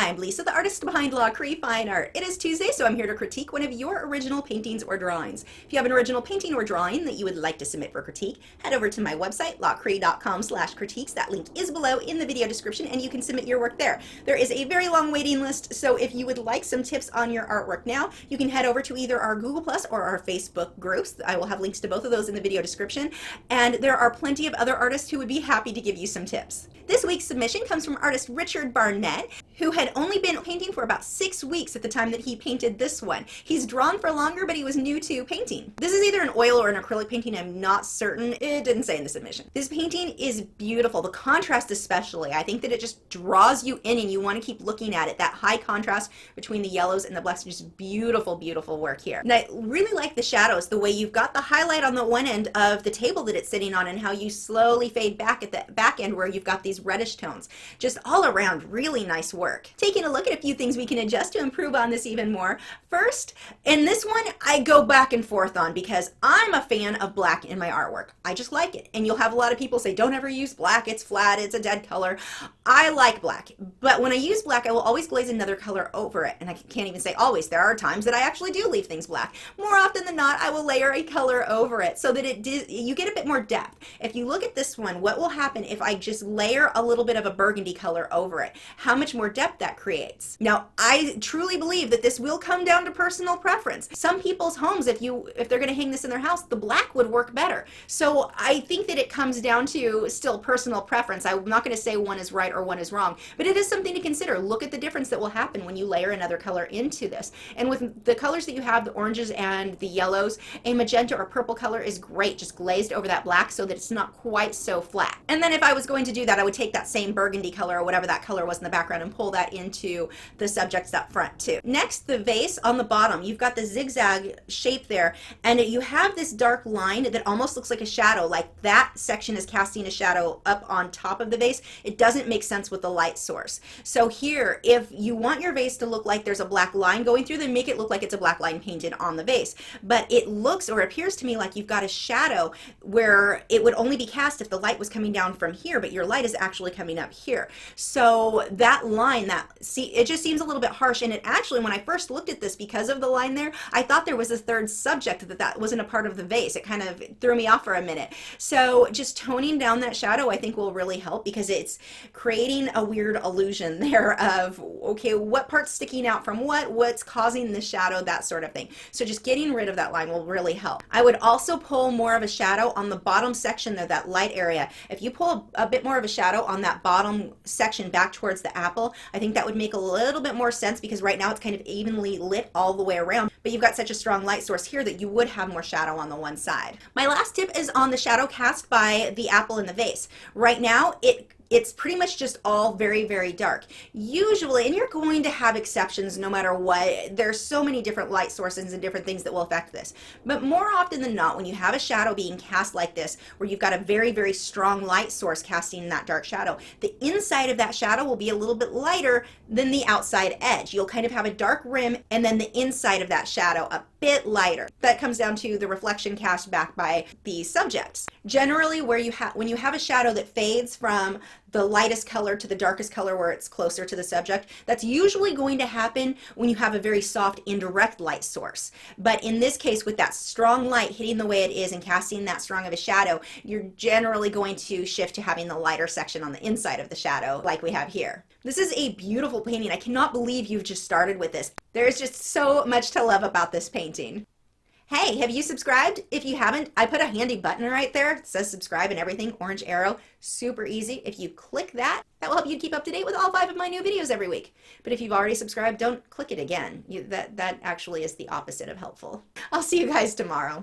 I'm Lisa, the artist behind Lachri Fine Art. It is Tuesday, so I'm here to critique one of your original paintings or drawings. If you have an original painting or drawing that you would like to submit for critique, head over to my website, lachri.com/critiques. That link is below in the video description, and you can submit your work there. There is a very long waiting list, so if you would like some tips on your artwork now, you can head over to either our Google Plus or our Facebook groups. I will have links to both of those in the video description, and there are plenty of other artists who would be happy to give you some tips. This week's submission comes from artist Richard Barnett, who had only been painting for about 6 weeks at the time that he painted this one. He's drawn for longer, but he was new to painting. This is either an oil or an acrylic painting, I'm not certain. It didn't say in the submission. This painting is beautiful, the contrast especially. I think that it just draws you in and you want to keep looking at it. That high contrast between the yellows and the blacks, just beautiful, beautiful work here. And I really like the shadows, the way you've got the highlight on the one end of the table that it's sitting on and how you slowly fade back at the back end where you've got these reddish tones. Just all around really nice work. Taking a look at a few things we can adjust to improve on this even more. First, in this one, I go back and forth on because I'm a fan of black in my artwork. I just like it. And you'll have a lot of people say, don't ever use black, it's flat, it's a dead color. I like black, but when I use black, I will always glaze another color over it. And I can't even say always. There are times that I actually do leave things black. More often than not, I will layer a color over it so that you get a bit more depth. If you look at this one, what will happen if I just layer a little bit of a burgundy color over it? How much more depth that creates. Now, I truly believe that this will come down to personal preference. Some people's homes, if they're going to hang this in their house, the black would work better. So I think that it comes down to still personal preference. I'm not going to say one is right or one is wrong, but it is something to consider. Look at the difference that will happen when you layer another color into this. And with the colors that you have, the oranges and the yellows, a magenta or purple color is great, just glazed over that black so that it's not quite so flat. And then if I was going to do that, I would take that same burgundy color or whatever that color was in the background and pull that into the subjects up front too. Next, the vase on the bottom, you've got the zigzag shape there, and you have this dark line that almost looks like a shadow, like that section is casting a shadow up on top of the vase. It doesn't make sense with the light source. So here, if you want your vase to look like there's a black line going through, then make it look like it's a black line painted on the vase. But it looks or appears to me like you've got a shadow where it would only be cast if the light was coming down from here, but your light is actually coming up here. So that line, it just seems a little bit harsh. And it actually, when I first looked at this, because of the line there, I thought there was a third subject that wasn't a part of the vase. It kind of threw me off for a minute. So just toning down that shadow, I think, will really help because it's creating a weird illusion there of, okay, what part's sticking out from what's causing the shadow, that sort of thing. So just getting rid of that line will really help. I would also pull more of a shadow on the bottom section there, that light area. If you pull a bit more of a shadow on that bottom section back towards the apple, I think that would make a little bit more sense because right now it's kind of evenly lit all the way around, but you've got such a strong light source here that you would have more shadow on the one side. My last tip is on the shadow cast by the apple in the vase. Right now, it's pretty much just all very, very dark. Usually, and you're going to have exceptions no matter what, there's so many different light sources and different things that will affect this. But more often than not, when you have a shadow being cast like this, where you've got a very, very strong light source casting that dark shadow, the inside of that shadow will be a little bit lighter than the outside edge. You'll kind of have a dark rim and then the inside of that shadow a bit lighter. That comes down to the reflection cast back by the subjects. Generally, when you have a shadow that fades from the lightest color to the darkest color where it's closer to the subject, that's usually going to happen when you have a very soft indirect light source. But in this case, with that strong light hitting the way it is and casting that strong of a shadow, you're generally going to shift to having the lighter section on the inside of the shadow like we have here. This is a beautiful painting. I cannot believe you've just started with this. There's just so much to love about this painting. Hey, have you subscribed? If you haven't, I put a handy button right there. It says subscribe and everything, orange arrow, super easy. If you click that, that will help you keep up to date with all 5 of my new videos every week. But if you've already subscribed, don't click it again. That actually is the opposite of helpful. I'll see you guys tomorrow.